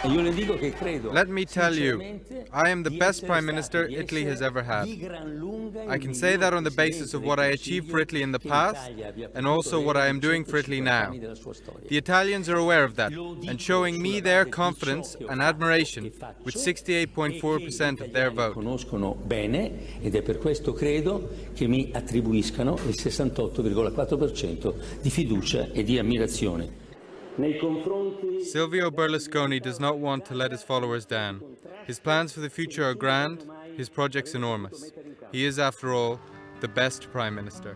Let me tell you, I am the best Prime Minister Italy has ever had. I can say that on the basis of what I achieved for Italy in the past and also what I am doing for Italy now. The Italians are aware of that and showing me their confidence and admiration with 68.4% of their vote. Conoscono bene ed è per questo credo che mi attribuiscano il 68,4% di fiducia e di ammirazione. Silvio Berlusconi does not want to let his followers down. His plans for the future are grand, his projects enormous. He is, after all, the best Prime Minister.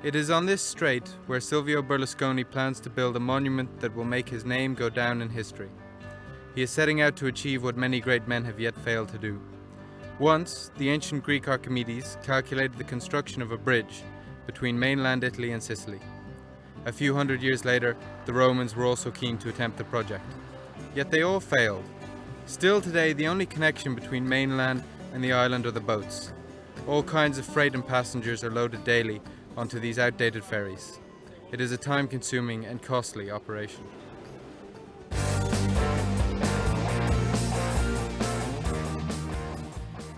It is on this strait where Silvio Berlusconi plans to build a monument that will make his name go down in history. He is setting out to achieve what many great men have yet failed to do. Once, the ancient Greek Archimedes calculated the construction of a bridge between mainland Italy and Sicily. A few hundred years later, the Romans were also keen to attempt the project. Yet they all failed. Still today, the only connection between mainland and the island are the boats. All kinds of freight and passengers are loaded daily onto these outdated ferries. It is a time-consuming and costly operation.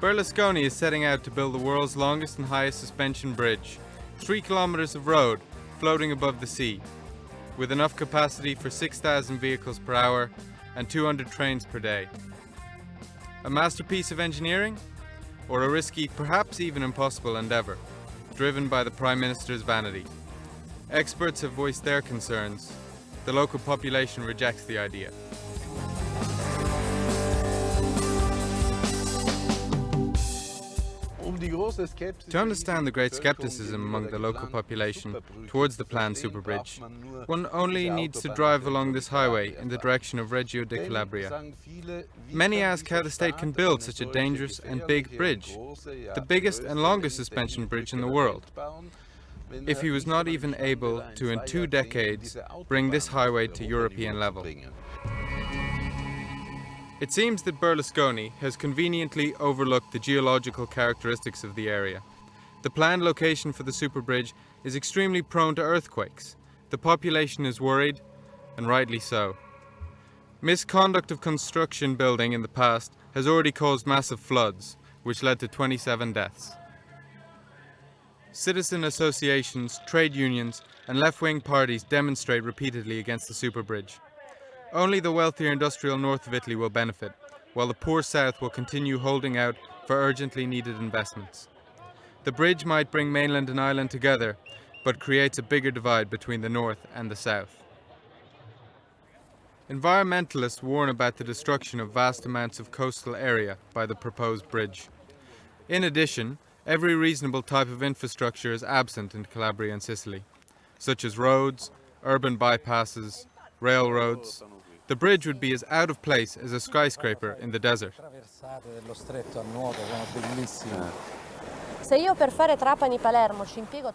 Berlusconi is setting out to build the world's longest and highest suspension bridge, 3 kilometers of road floating above the sea, with enough capacity for 6,000 vehicles per hour and 200 trains per day. A masterpiece of engineering? Or a risky, perhaps even impossible endeavour, driven by the Prime Minister's vanity? Experts have voiced their concerns. The local population rejects the idea. To understand the great skepticism among the local population towards the planned superbridge, one only needs to drive along this highway in the direction of Reggio di Calabria. Many ask how the state can build such a dangerous and big bridge, the biggest and longest suspension bridge in the world, if he was not even able to, in 2 decades, bring this highway to European level. It seems that Berlusconi has conveniently overlooked the geological characteristics of the area. The planned location for the superbridge is extremely prone to earthquakes. The population is worried, and rightly so. Misconduct of construction building in the past has already caused massive floods, which led to 27 deaths. Citizen associations, trade unions, and left-wing parties demonstrate repeatedly against the superbridge. Only the wealthier industrial north of Italy will benefit, while the poor south will continue holding out for urgently needed investments. The bridge might bring mainland and island together, but creates a bigger divide between the north and the south. Environmentalists warn about the destruction of vast amounts of coastal area by the proposed bridge. In addition, every reasonable type of infrastructure is absent in Calabria and Sicily, such as roads, urban bypasses, railroads. The bridge would be as out of place as a skyscraper in the desert.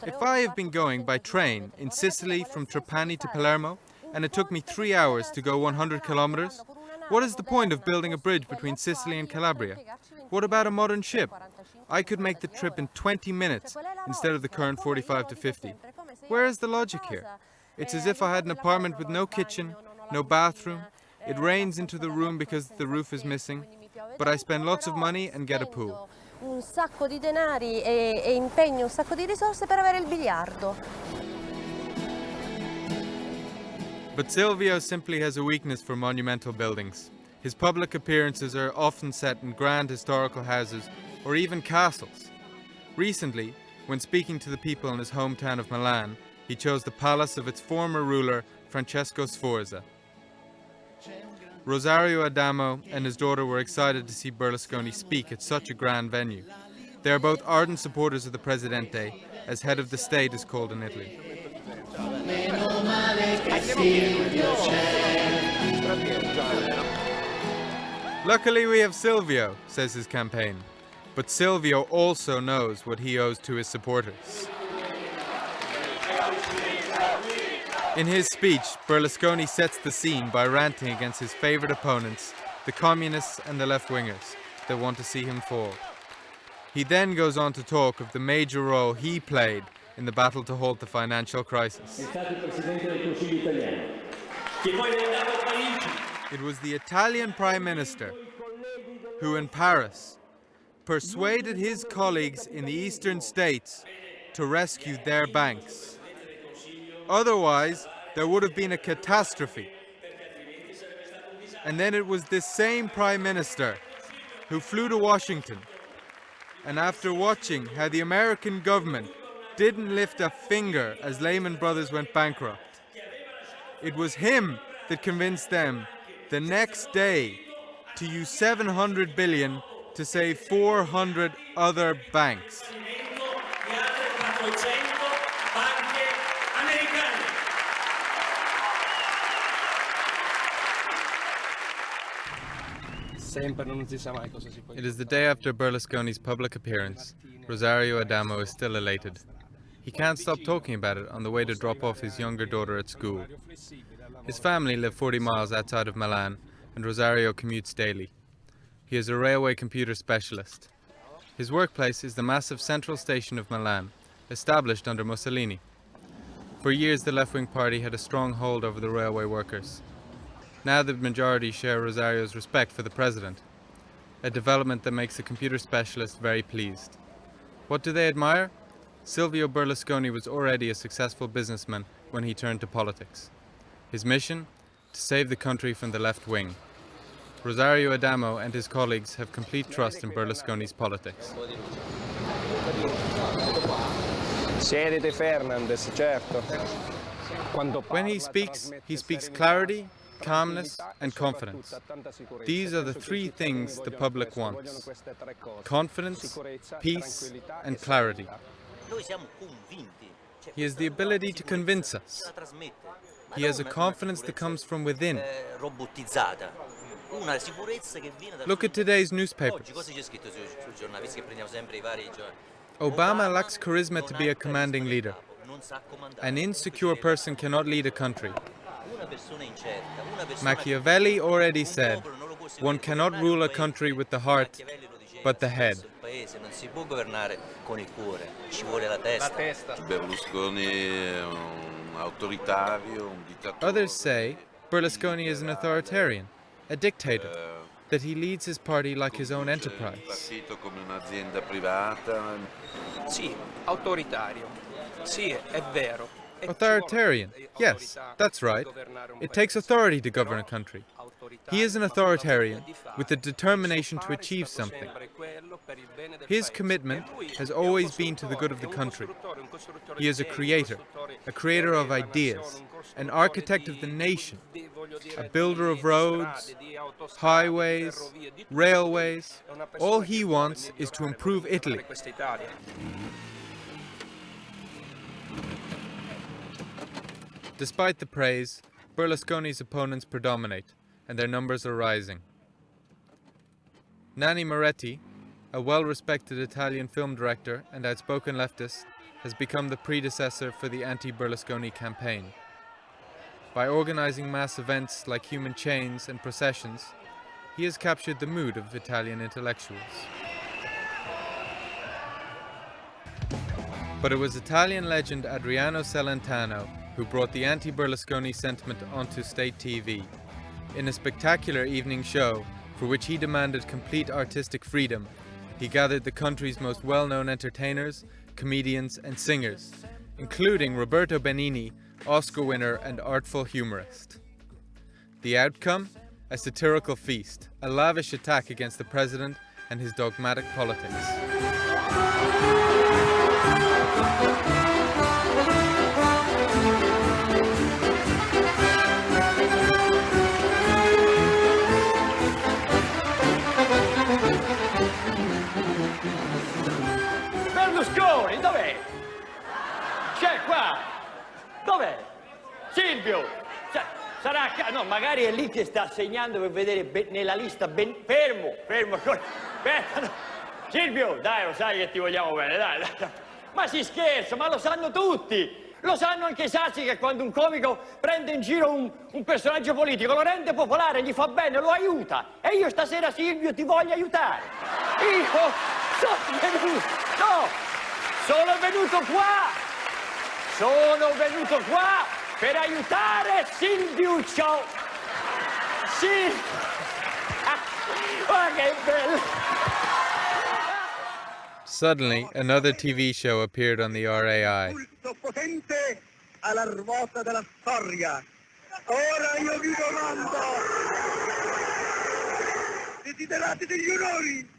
If I have been going by train in Sicily from Trapani to Palermo, and it took me 3 hours to go 100 kilometers, what is the point of building a bridge between Sicily and Calabria? What about a modern ship? I could make the trip in 20 minutes instead of the current 45 to 50. Where is the logic here? It's as if I had an apartment with no kitchen, no bathroom. It rains into the room because the roof is missing, but I spend lots of money and get a pool. Un sacco di denari e impegno un sacco di risorse per avere il biliardo. But Silvio simply has a weakness for monumental buildings. His public appearances are often set in grand historical houses or even castles. Recently, when speaking to the people in his hometown of Milan, he chose the palace of its former ruler, Francesco Sforza. Rosario Adamo and his daughter were excited to see Berlusconi speak at such a grand venue. They are both ardent supporters of the Presidente, as head of the state is called in Italy. Luckily we have Silvio, says his campaign. But Silvio also knows what he owes to his supporters. In his speech, Berlusconi sets the scene by ranting against his favorite opponents, the communists and the left-wingers, that want to see him fall. He then goes on to talk of the major role he played in the battle to halt the financial crisis. It was the Italian Prime Minister who, in Paris, persuaded his colleagues in the eastern states to rescue their banks. Otherwise, there would have been a catastrophe. And then it was this same Prime Minister who flew to Washington, and after watching how the American government didn't lift a finger as Lehman Brothers went bankrupt, it was him that convinced them the next day to use 700 billion to save 400 other banks. It is the day after Berlusconi's public appearance. Rosario Adamo is still elated. He can't stop talking about it on the way to drop off his younger daughter at school. His family live 40 miles outside of Milan, and Rosario commutes daily. He is a railway computer specialist. His workplace is the massive central station of Milan, established under Mussolini. For years, the left-wing party had a strong hold over the railway workers. Now the majority share Rosario's respect for the president, a development that makes the computer specialist very pleased. What do they admire? Silvio Berlusconi was already a successful businessman when he turned to politics. His mission? To save the country from the left wing. Rosario Adamo and his colleagues have complete trust in Berlusconi's politics. When he speaks clarity, calmness and confidence. These are the three things the public wants: confidence, peace and clarity. He has the ability to convince us. He has a confidence that comes from within. Look at today's newspapers. Obama lacks charisma to be a commanding leader. An insecure person cannot lead a country. Machiavelli already said, one cannot rule a country with the heart, but the head. Others say Berlusconi is an authoritarian, a dictator, that he leads his party like his own enterprise. Authoritarian, yes, that's right. It takes authority to govern a country. He is an authoritarian with the determination to achieve something. His commitment has always been to the good of the country. He is a creator of ideas, an architect of the nation, a builder of roads, highways, railways. All he wants is to improve Italy. Despite the praise, Berlusconi's opponents predominate, and their numbers are rising. Nanni Moretti, a well-respected Italian film director and outspoken leftist, has become the predecessor for the anti-Berlusconi campaign. By organizing mass events like human chains and processions, he has captured the mood of Italian intellectuals. But it was Italian legend Adriano Celentano who brought the anti-Berlusconi sentiment onto state TV. In a spectacular evening show, for which he demanded complete artistic freedom, he gathered the country's most well-known entertainers, comedians and singers, including Roberto Benigni, Oscar winner and artful humorist. The outcome? A satirical feast, a lavish attack against the president and his dogmatic politics. Berlusconi, dov'è? C'è qua! Dov'è? Silvio! Sarà no, magari è lì che sta segnando per vedere nella lista fermo! Aspetta, no. Silvio, dai, lo sai che ti vogliamo bene, dai. Ma si scherza, ma lo sanno tutti! Lo sanno anche i sassi che quando un comico prende in giro un personaggio politico, lo rende popolare, gli fa bene, lo aiuta. E io stasera, Silvio, ti voglio aiutare. Io sono venuto qua per aiutare Silvio. Sì. Oh, che bello. Suddenly, another TV show appeared on the RAI. Pulso potente alla ruota della storia. Ora io vi domando, desiderate degli onori,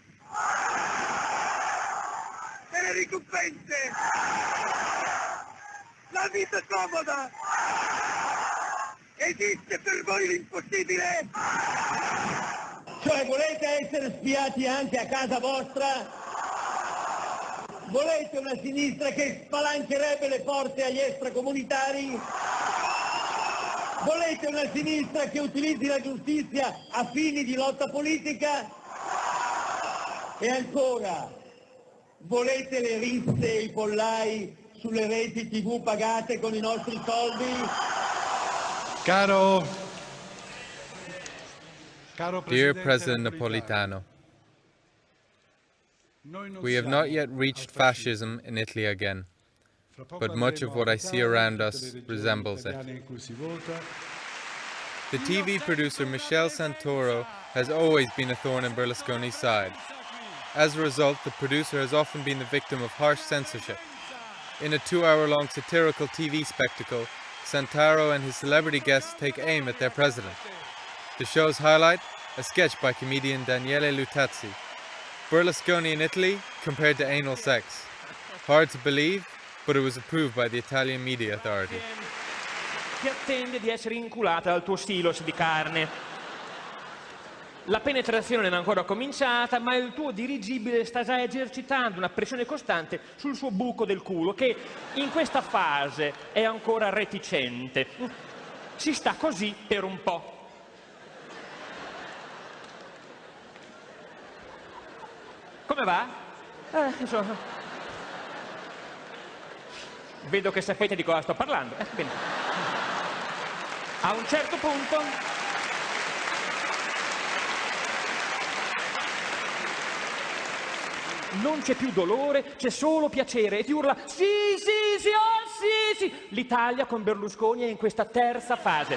delle ricompense, la vita comoda, esiste per voi l'impossibile? Cioè volete essere spiati anche a casa vostra? Volete una sinistra che spalancherebbe le porte agli extracomunitari? Volete una sinistra che utilizzi la giustizia a fini di lotta politica? E ancora, volete le risse e i pollai sulle reti TV pagate con i nostri soldi? Caro Dear President Napolitano, we have not yet reached fascism in Italy again, but much of what I see around us resembles it. The TV producer Michele Santoro has always been a thorn in Berlusconi's side. As a result, the producer has often been the victim of harsh censorship. In a 2-hour-long satirical TV spectacle, Santoro and his celebrity guests take aim at their president. The show's highlight, a sketch by comedian Daniele Lutazzi. Berlusconi in Italy compared to anal sex. Hard to believe, but it was approved by the Italian media authority. Che attende di essere inculata dal tuo silos di carne. La penetrazione non è ancora cominciata, ma il tuo dirigibile sta già esercitando una pressione costante sul suo buco del culo, che in questa fase è ancora reticente. Ci sta così per un po'. Come va? Insomma. Vedo che sapete di cosa sto parlando. Bene. A un certo punto non c'è più dolore, c'è solo piacere e ti urla sì, sì, sì, oh sì, sì. L'Italia con Berlusconi è in questa terza fase.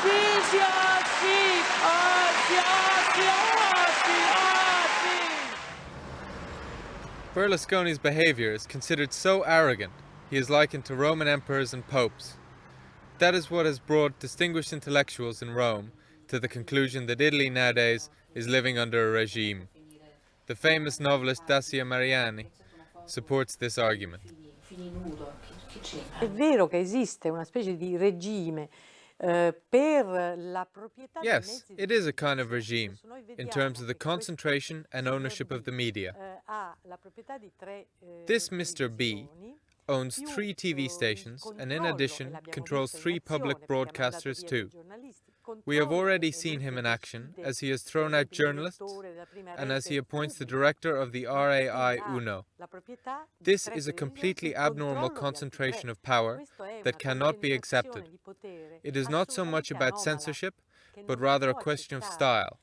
Sì, sì, oh sì, oh sì, oh sì, oh sì, oh sì. Berlusconi's behavior is considered so arrogant, he is likened to Roman emperors and popes. That is what has brought distinguished intellectuals in Rome to the conclusion that Italy nowadays is living under a regime. The famous novelist Dacia Mariani supports this argument. È vero che esiste una specie di regime per la proprietà dei Yes, mezzi it is a kind of regime in terms of the concentration and ownership of the media. This Mr. B owns 3 TV stations and in addition controls 3 public broadcasters too. We have already seen him in action as he has thrown out journalists and as he appoints the director of the RAI Uno. This is a completely abnormal concentration of power that cannot be accepted. It is not so much about censorship, but rather a question of style.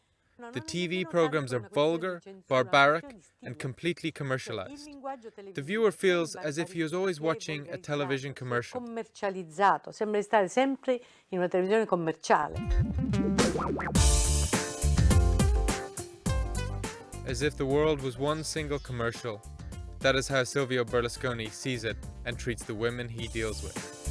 The TV programs are vulgar, barbaric, and completely commercialized. The viewer feels as if he is always watching a television commercial. Commercializzato, sembra di stare sempre in una televisione commerciale. As if the world was one single commercial. That is how Silvio Berlusconi sees it and treats the women he deals with.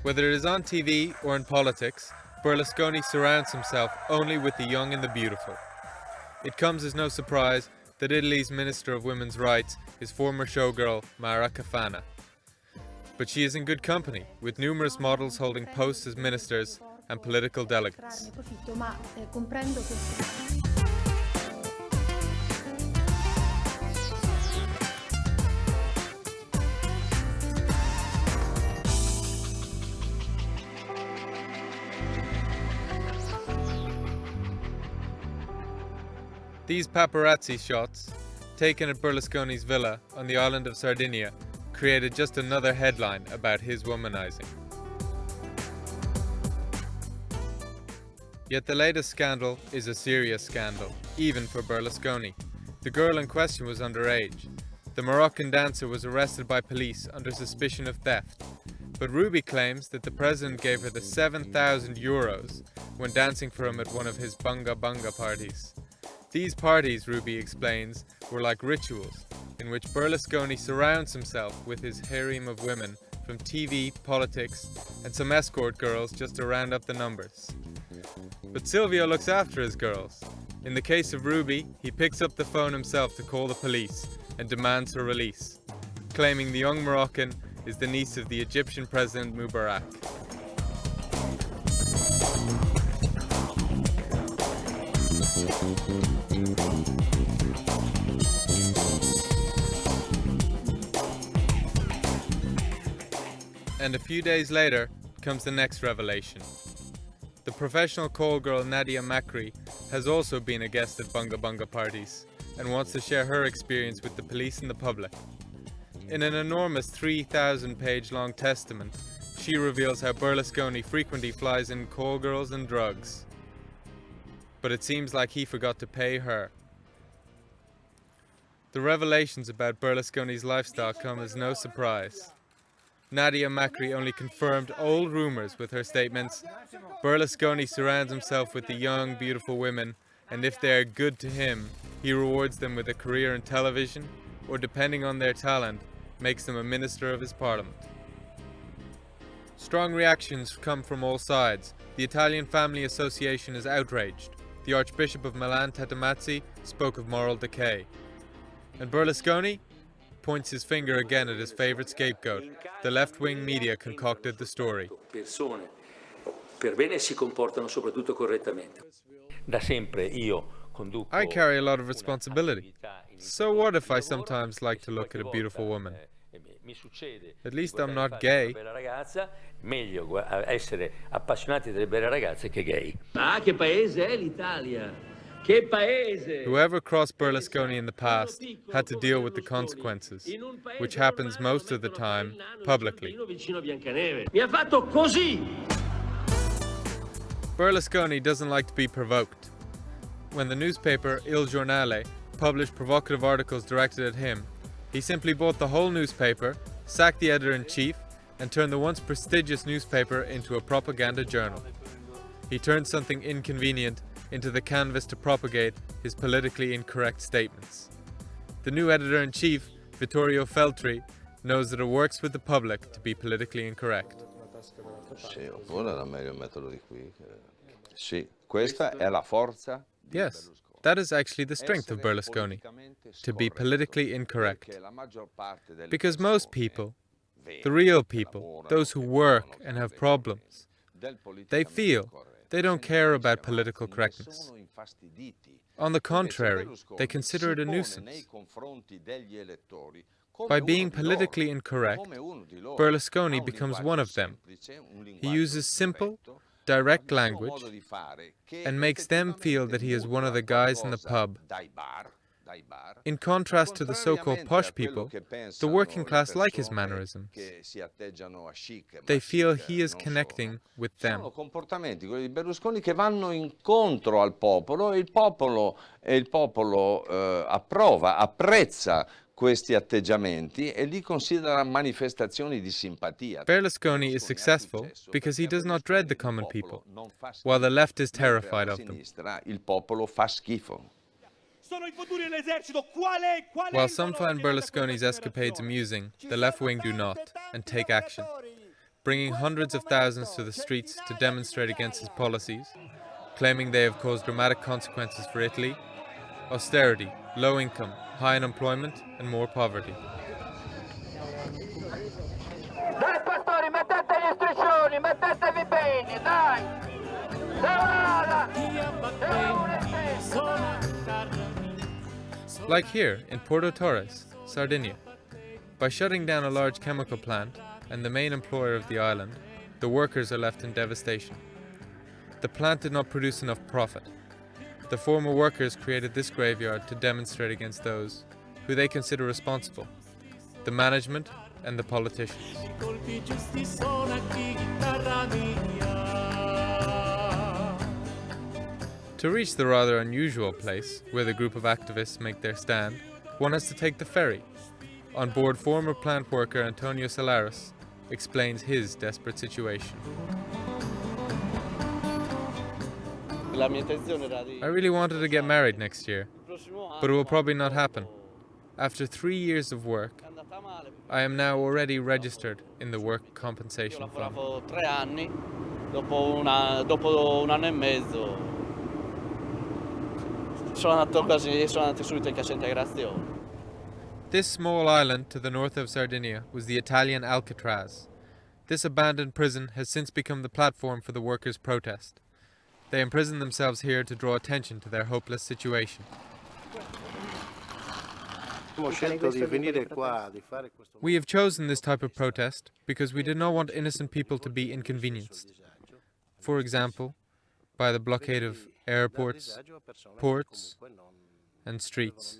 Whether it is on TV or in politics, Berlusconi surrounds himself only with the young and the beautiful. It comes as no surprise that Italy's Minister of Women's Rights is former showgirl Mara Cafana. But she is in good company, with numerous models holding posts as ministers and political delegates. These paparazzi shots, taken at Berlusconi's villa on the island of Sardinia, created just another headline about his womanizing. Yet the latest scandal is a serious scandal, even for Berlusconi. The girl in question was underage. The Moroccan dancer was arrested by police under suspicion of theft. But Ruby claims that the president gave her the 7,000 euros when dancing for him at one of his bunga bunga parties. These parties, Ruby explains, were like rituals in which Berlusconi surrounds himself with his harem of women from TV, politics, and some escort girls just to round up the numbers. But Silvio looks after his girls. In the case of Ruby, he picks up the phone himself to call the police and demands her release, claiming the young Moroccan is the niece of the Egyptian President Mubarak. And a few days later comes the next revelation. The professional call girl Nadia Makri has also been a guest at bunga bunga parties and wants to share her experience with the police and the public. In an enormous 3,000-page long testament, she reveals how Berlusconi frequently flies in call girls and drugs. But it seems like he forgot to pay her. The revelations about Berlusconi's lifestyle come as no surprise. Nadia Makri only confirmed old rumors with her statements, Berlusconi surrounds himself with the young, beautiful women, and if they are good to him, he rewards them with a career in television, or depending on their talent, makes them a minister of his parliament. Strong reactions come from all sides. The Italian Family Association is outraged. The Archbishop of Milan, Tetomazzi, spoke of moral decay. And Berlusconi points his finger again at his favorite scapegoat. The left-wing media concocted the story. Persone per bene si comportano soprattutto correttamente. Da sempre io conduco. I carry a lot of responsibility. So what if I sometimes like to look at a beautiful woman? At least I'm not gay. Meglio essere appassionati delle belle ragazze che gay. Ah, che paese è l'Italia? Che paese! Whoever crossed Berlusconi in the past had to deal with the consequences, which happens most of the time publicly. Mi ha fatto così! Berlusconi doesn't like to be provoked. When the newspaper Il Giornale published provocative articles directed at him, he simply bought the whole newspaper, sacked the editor-in-chief, and turned the once prestigious newspaper into a propaganda journal. He turned something inconvenient into the canvas to propagate his politically incorrect statements. The new editor-in-chief, Vittorio Feltri, knows that it works with the public to be politically incorrect. Sì, oppure era meglio il metodo di qui. Sì, questa è la forza di Yes, that is actually the strength of Berlusconi, to be politically incorrect. Because most people, the real people, those who work and have problems, they feel they don't care about political correctness. On the contrary, they consider it a nuisance. By being politically incorrect, Berlusconi becomes one of them. He uses simple, direct language and makes them feel that he is one of the guys in the pub. In contrast to the so-called posh people, the working class like his mannerisms. They feel he is connecting with them. Sono comportamenti, quelli di Berlusconi, che vanno incontro al popolo e il popolo approva, apprezza questi atteggiamenti e li considera manifestazioni di simpatia. Berlusconi is successful because he does not dread the common people, while the left is terrified of them. Il popolo fa schifo. While some find Berlusconi's escapades amusing, the left-wing do not, and take action, bringing hundreds of thousands to the streets to demonstrate against his policies, claiming they have caused dramatic consequences for Italy, austerity, low income, high unemployment, and more poverty. Dai pastori, mettete gli striscioni, mettetevi bene, dai! Like here in Porto Torres, Sardinia. By shutting down a large chemical plant and the main employer of the island, the workers are left in devastation. The plant did not produce enough profit. The former workers created this graveyard to demonstrate against those who they consider responsible, the management and the politicians. To reach the rather unusual place where the group of activists make their stand, one has to take the ferry. On board, former plant worker Antonio Solaris explains his desperate situation. I really wanted to get married next year, but it will probably not happen. After 3 years of work, I am now already registered in the work compensation fund. Dopo un anno e mezzo sono andato subito in cassa integrazione. This small island to the north of Sardinia was the Italian Alcatraz. This abandoned prison has since become the platform for the workers' protest. They imprison themselves here to draw attention to their hopeless situation. We have chosen this type of protest because we did not want innocent people to be inconvenienced. For example, by the blockade of airports, ports, and streets.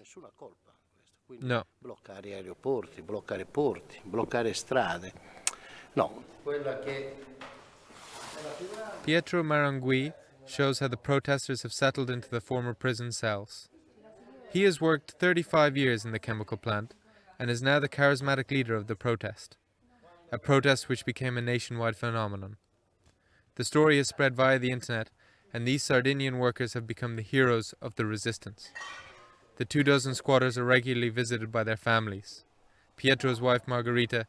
No. Bloccare aeroporti, bloccare porti, bloccare strade. No. Pietro Marangui shows how the protesters have settled into the former prison cells. He has worked 35 years in the chemical plant and is now the charismatic leader of the protest, a protest which became a nationwide phenomenon. The story has spread via the internet, and these Sardinian workers have become the heroes of the resistance. The 24 squatters are regularly visited by their families. Pietro's wife Margherita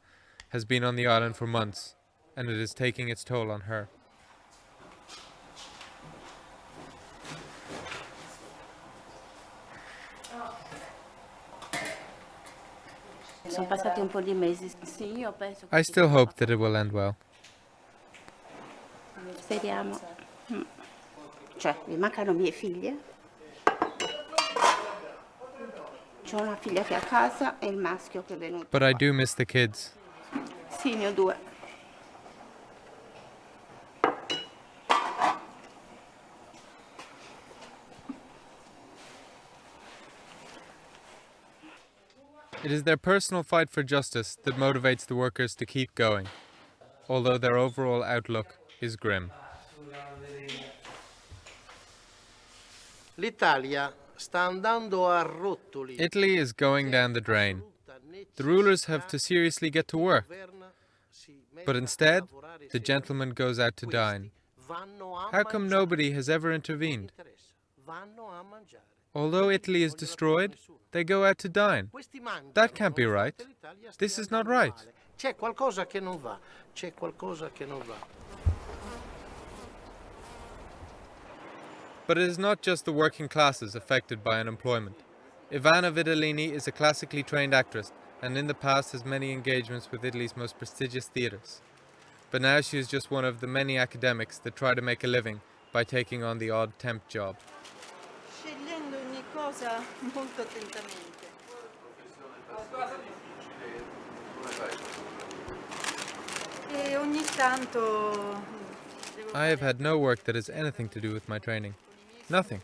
has been on the island for months, and it is taking its toll on her. I still hope that it will end well. Speriamo. Cioè, mi mancano mie figlie. C'ho una figlia che è a casa e il maschio che è venuto. But I do miss the kids. Sì, ne ho due. It is their personal fight for justice that motivates the workers to keep going, although their overall outlook is grim. L'Italia sta andando a rotoli. Italy is going down the drain. The rulers have to seriously get to work. But instead, the gentleman goes out to dine. How come nobody has ever intervened? Although Italy is destroyed, they go out to dine. That can't be right. This is not right. C'è qualcosa che non va. C'è qualcosa che non va. But it is not just the working classes affected by unemployment. Ivana Vidalini is a classically trained actress and in the past has many engagements with Italy's most prestigious theatres. But now she is just one of the many academics that try to make a living by taking on the odd temp job. Scegliendo ogni cosa molto attentamente. E ogni tanto I have had no work that has anything to do with my training. Nothing.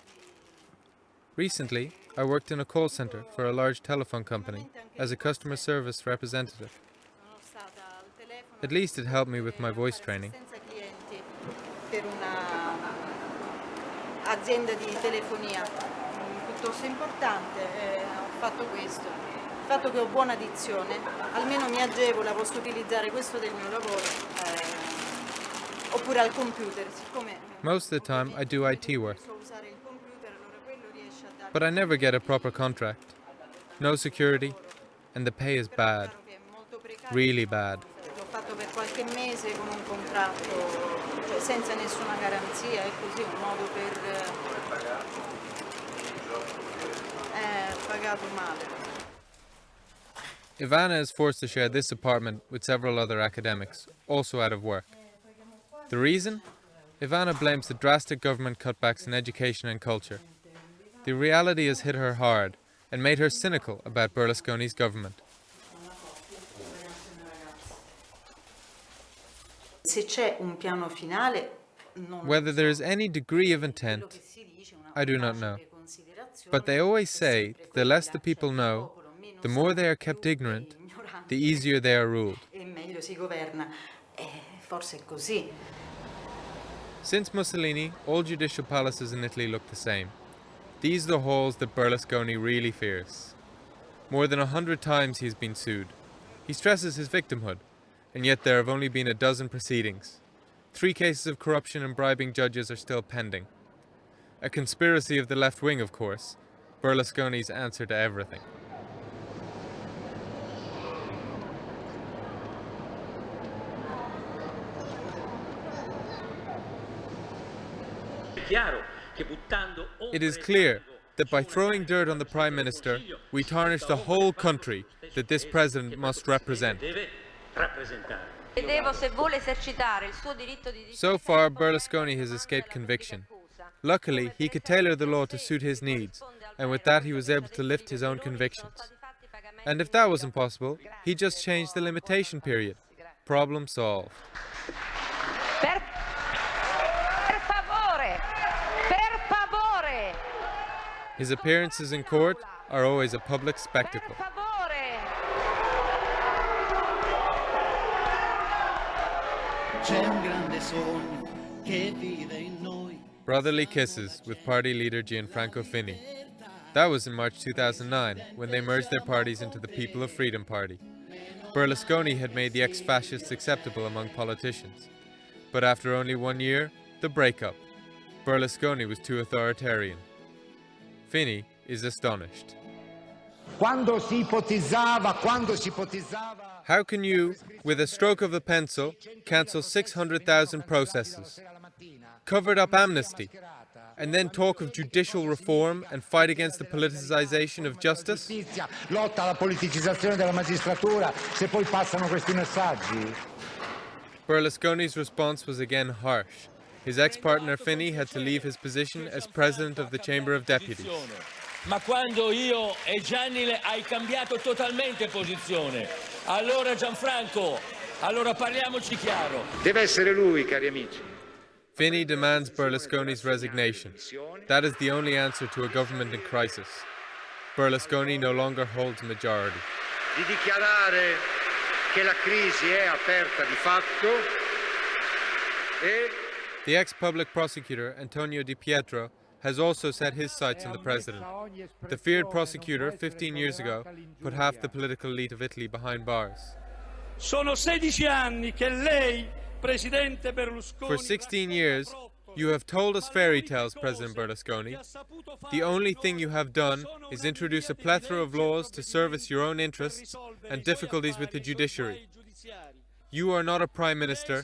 Recently, I worked in a call center for a large telephone company as a customer service representative. At least it helped me with my voice training. per una azienda di telefonia piuttosto importante, ho fatto questo. Il fatto che ho buona dizione almeno mi agevola, posso utilizzare questo del mio lavoro oppure al computer, siccome Most of the time I do IT work, but I never get a proper contract. No security, and the pay is bad. Really bad. L'ho fatto per qualche mese con un contratto, cioè senza nessuna garanzia, è così un modo per pagato male. Ivana is forced to share this apartment with several other academics, also out of work. The reason? Ivana blames the drastic government cutbacks in education and culture. The reality has hit her hard and made her cynical about Berlusconi's government. Se c'è un piano finale, Whether there is any degree of intent, I do not know. But they always say the less the people know, the more they are kept ignorant, the easier they are ruled. e meglio si governa. Forse è così. Since Mussolini, all judicial palaces in Italy look the same. These are the halls that Berlusconi really fears. More than 100 times he has been sued. He stresses his victimhood, and yet there have only been a dozen proceedings. 3 cases of corruption and bribing judges are still pending. A conspiracy of the left wing, of course, Berlusconi's answer to everything. It is clear that by throwing dirt on the Prime Minister, we tarnish the whole country that this president must represent. So far, Berlusconi has escaped conviction. Luckily, he could tailor the law to suit his needs, and with that he was able to lift his own convictions. And if that wasn't possible, he just changed the limitation period. Problem solved. His appearances in court are always a public spectacle. Brotherly kisses with party leader Gianfranco Fini. That was in March 2009, when they merged their parties into the People of Freedom Party. Berlusconi had made the ex-fascists acceptable among politicians. But after only 1 year, the breakup. Berlusconi was too authoritarian. Fini is astonished. How can you, with a stroke of a pencil, cancel 600,000 processes, covered up amnesty, and then talk of judicial reform and fight against the politicization of justice? Berlusconi's response was again harsh. His ex-partner Fini had to leave his position as president of the Chamber of Deputies. Ma quando io e Gianni hai cambiato totalmente posizione. Allora Gianfranco, allora parliamoci chiaro. Deve essere lui, cari amici. Fini demands Berlusconi's resignation. That is the only answer to a government in crisis. Berlusconi no longer holds majority. Di dichiarare che la crisi è aperta di fatto e the ex-public prosecutor, Antonio Di Pietro, has also set his sights on the president. The feared prosecutor, 15 years ago, put half the political elite of Italy behind bars. Sono 16 anni che lei, Presidente Berlusconi... For 16 years, you have told us fairy tales, President Berlusconi. The only thing you have done is introduce a plethora of laws to service your own interests and difficulties with the judiciary. You are not a Prime Minister,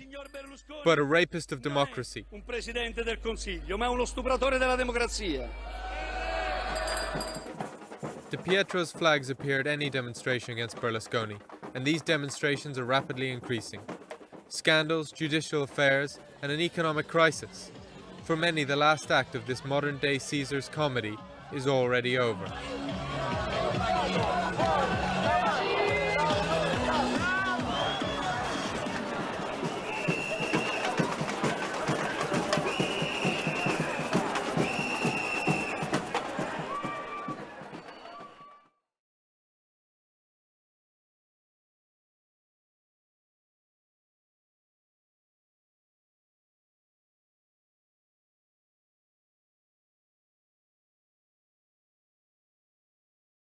but a rapist of democracy. Un Presidente del Consiglio, ma uno stupratore della democrazia. Di Pietro's flags appear at any demonstration against Berlusconi, and these demonstrations are rapidly increasing. Scandals, judicial affairs, and an economic crisis. For many, the last act of this modern-day Caesar's comedy is already over.